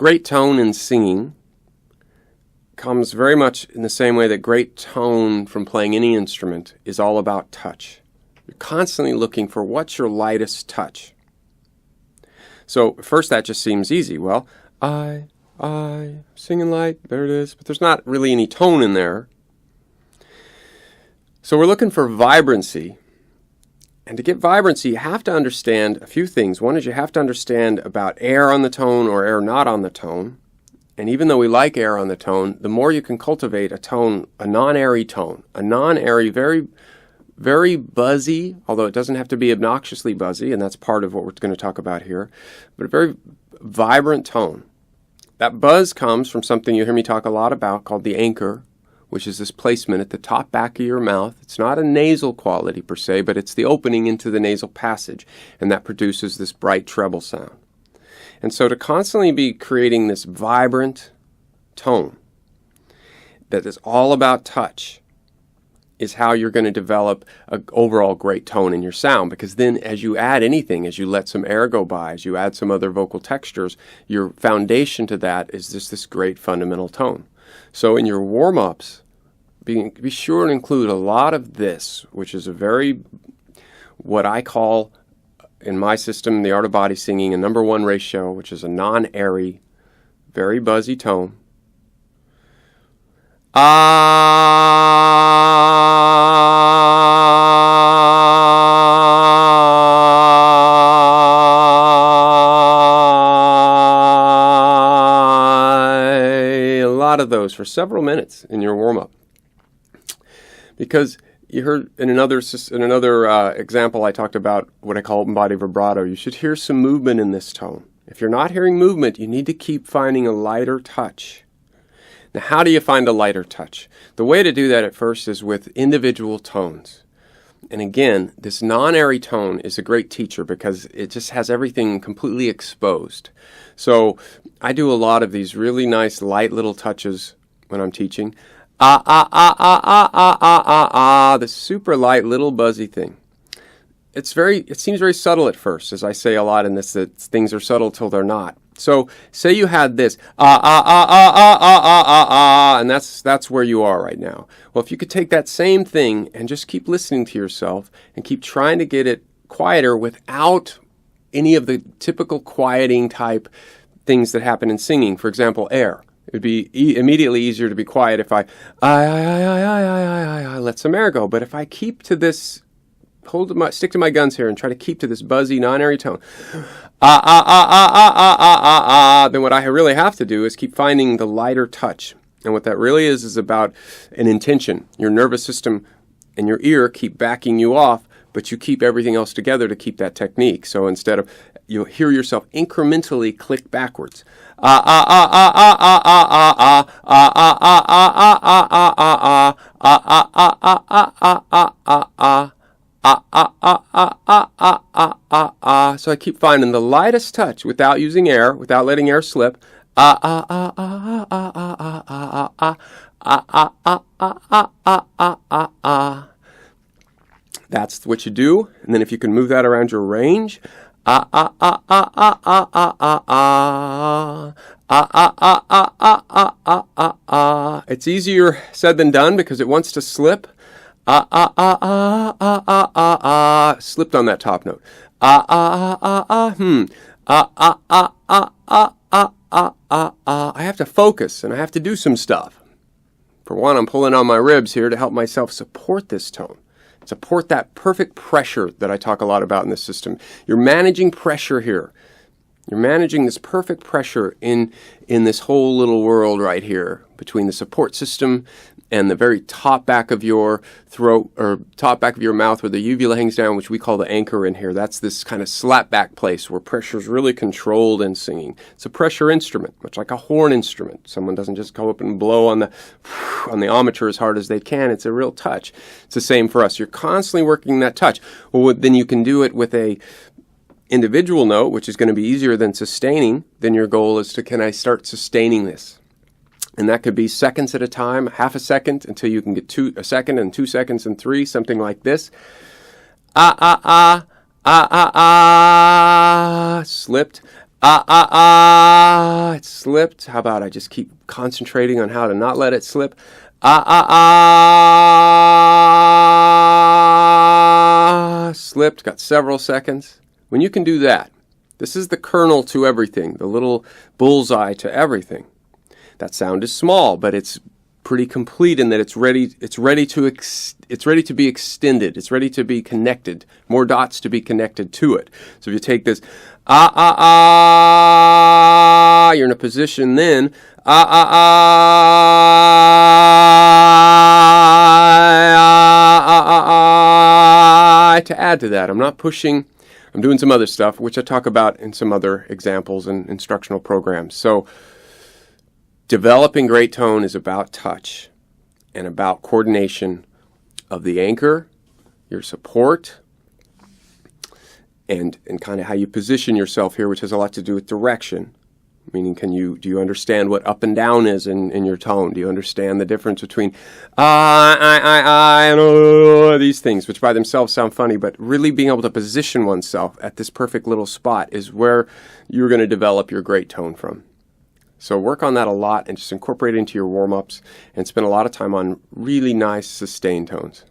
great tone in singing comes very much in the same way that great tone from playing any instrument is all about touch. You're constantly looking for what's your lightest touch. So first that just seems easy. Well, I, singing light, there it is. But there's not really any tone in there. So we're looking for vibrancy. And to get vibrancy, you have to understand a few things. One is you have to understand about air on the tone or air not on the tone. And even though we like air on the tone, the more you can cultivate a tone, a non-airy tone, a non-airy, very, very buzzy, although it doesn't have to be obnoxiously buzzy, and that's part of what we're going to talk about here, but a very vibrant tone. That buzz comes from something you hear me talk a lot about called the anchor, which is this placement at the top back of your mouth. It's not a nasal quality per se, but it's the opening into the nasal passage, and that produces this bright treble sound. And so to constantly be creating this vibrant tone that is all about touch is how you're going to develop an overall great tone in your sound. Because then as you add anything, as you let some air go by, as you add some other vocal textures, your foundation to that is just this great fundamental tone. So in your warm-ups, be sure to include a lot of this, which is a very, what I call, in my system, the art of body singing, a number one ratio, which is a non-airy, very buzzy tone. A lot of those for several minutes in your warm-up. Because you heard in another example I talked about what I call open body vibrato. You should hear some movement in this tone. If you're not hearing movement, you need to keep finding a lighter touch. Now, how do you find a lighter touch? The way to do that at first is with individual tones. And again, this non-airy tone is a great teacher because it just has everything completely exposed. So I do a lot of these really nice light little touches when I'm teaching. The super light little buzzy thing. It seems very subtle at first, as I say a lot in this, that things are subtle till they're not. So say you had this, and that's where you are right now. Well, if you could take that same thing and just keep listening to yourself and keep trying to get it quieter without any of the typical quieting type things that happen in singing. For example, air. It would be immediately easier to be quiet if I let some air go. But if I keep to this, stick to my guns here and try to keep to this buzzy, non-airy tone, then what I really have to do is keep finding the lighter touch. And what that really is about an intention. Your nervous system and your ear keep backing you off, but you keep everything else together to keep that technique. So instead of, you'll hear yourself incrementally click backwards. So I keep finding the lightest touch without using air, without letting air slip. That's what you do. And then if you can move that around your range, it's easier said than done because it wants to slip. Slipped on that top note. I have to focus and I have to do some stuff. For one, I'm pulling on my ribs here to help myself support this tone. Support that perfect pressure that I talk a lot about in this system. You're managing pressure here. You're managing this perfect pressure in this whole little world right here between the support system and the very top back of your throat or top back of your mouth where the uvula hangs down, which we call the anchor in here. That's this kind of slap back place where pressure is really controlled in singing. It's a pressure instrument, much like a horn instrument. Someone doesn't just go up and blow on the armature as hard as they can. It's a real touch. It's the same for us. You're constantly working that touch. Well, then you can do it with a individual note, which is going to be easier than sustaining. Then your goal is to, can I start sustaining this? And that could be seconds at a time, half a second, until you can get a second and 2 seconds and 3, something like this. Slipped. It slipped. How about I just keep concentrating on how to not let it slip? Slipped. Got several seconds. When you can do that, this is the kernel to everything, the little bullseye to everything. That sound is small, but it's pretty complete in that it's ready to be extended. It's ready to be connected. More dots to be connected to it. So if you take this you're in a position then to add to that. I'm not pushing. I'm doing some other stuff, which I talk about in some other examples and instructional programs. So developing great tone is about touch and about coordination of the anchor, your support, and kind of how you position yourself here, which has a lot to do with direction. Meaning, do you understand what up and down is in your tone? Do you understand the difference between and these things, which by themselves sound funny, but really being able to position oneself at this perfect little spot is where you're going to develop your great tone from. So work on that a lot and just incorporate it into your warm-ups and spend a lot of time on really nice sustained tones.